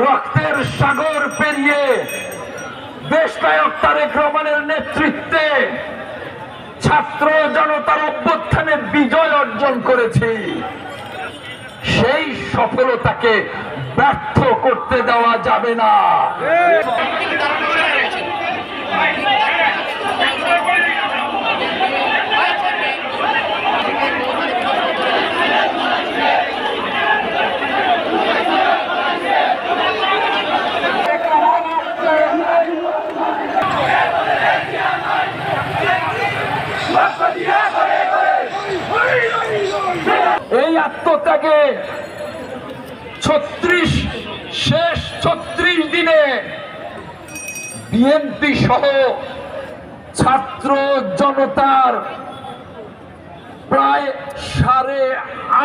রক্তের সাগর পেরিয়ে দেশনায়ক তারেক রহমানের নেতৃত্বে ছাত্র জনতার অভ্যুত্থানে বিজয় অর্জন করেছি। সেই সফলতাকে ব্যর্থ করতে দেওয়া যাবে না। এই আত্মত্যাগে শেষ 36 দিনে বিএনপি সহ ছাত্র জনতার প্রায়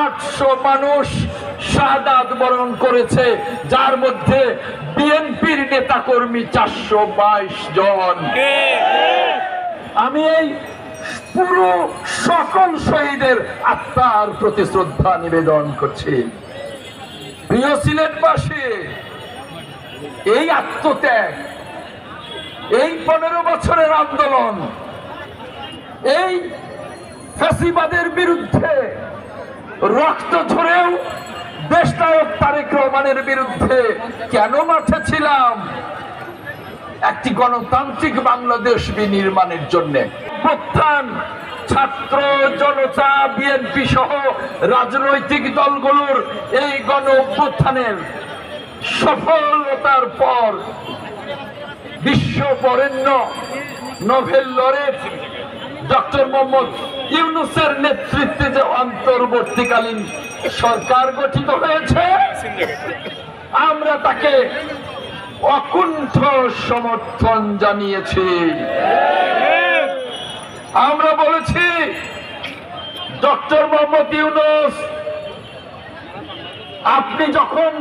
850 মানুষ শাহাদাত বরণ করেছে, যার মধ্যে বিএনপির নেতাকর্মী 422 জন। আমি এই পুরো সকল শহীদের আত্মার প্রতি শ্রদ্ধা নিবেদন করছি। প্রিয় সিলেটবাসী, এই আত্মত্যাগ, এই 15 বছরের আন্দোলন, এই ফ্যাসিবাদের বিরুদ্ধে রক্ত ঝরেও দেশনায়ক তারেক রহমানের বিরুদ্ধে কেন মাঠে ছিলাম? একটি গণতান্ত্রিক বাংলাদেশ বিনির্মাণের জন্য। প্রত্যান ছাত্র জনতা বিএনপি সহ রাজনৈতিক দলগুলোর এই গণ অভ্যুত্থানের সফলতার পর বিশ্ব বরেণ্য নোবেল লরেট ডক্টর মোহাম্মদ ইউনূসের নেতৃত্বে যে অন্তর্বর্তীকালীন সরকার গঠিত হয়েছে, আমরা তাকে অকুণ্ঠ সমর্থন জানিয়েছি। আমরা বলেছি, ডক্টর মোহাম্মদ ইউনূস, আপনি যখন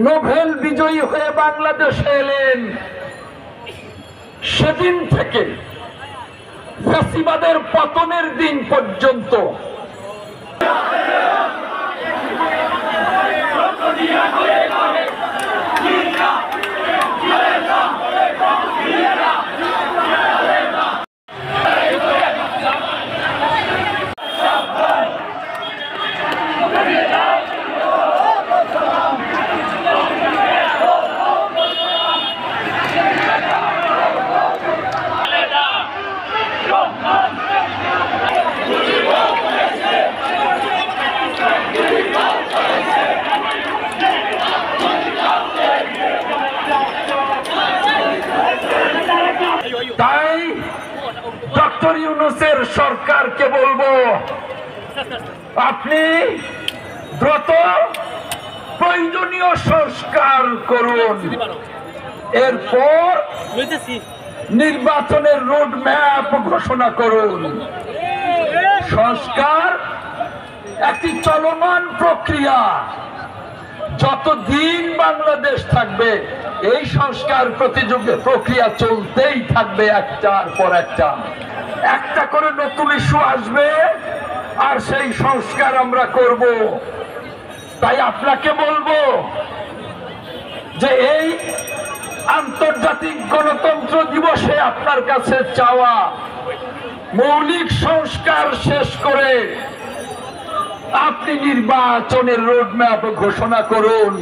নোবেল বিজয়ী হয়ে বাংলাদেশে এলেন, সেদিন থেকে ফ্যাসিবাদের পতনের দিন পর্যন্ত তাই ডক্টর ইউনূসের সরকারকে বলবো, আপনি দ্রুত প্রয়োজনীয় সংস্কার করুন, এরপর নির্বাচনের রোডম্যাপ ঘোষণা করুন। সংস্কার একটি চলমান প্রক্রিয়া, যতদিন বাংলাদেশ থাকবে এই সংস্কার প্রক্রিয়া চলতেই থাকবে। একটার পর একটা করে নতুন ইস্যু আসবে, আর সেই সংস্কার আমরা করব। তাই আপনাকে বলবো যে এই আন্তর্জাতিক গণতন্ত্র দিবসে আপনার কাছে চাওয়া, মৌলিক সংস্কার শেষ করে আপনি নির্বাচনের রোডম্যাপ ঘোষণা করুন।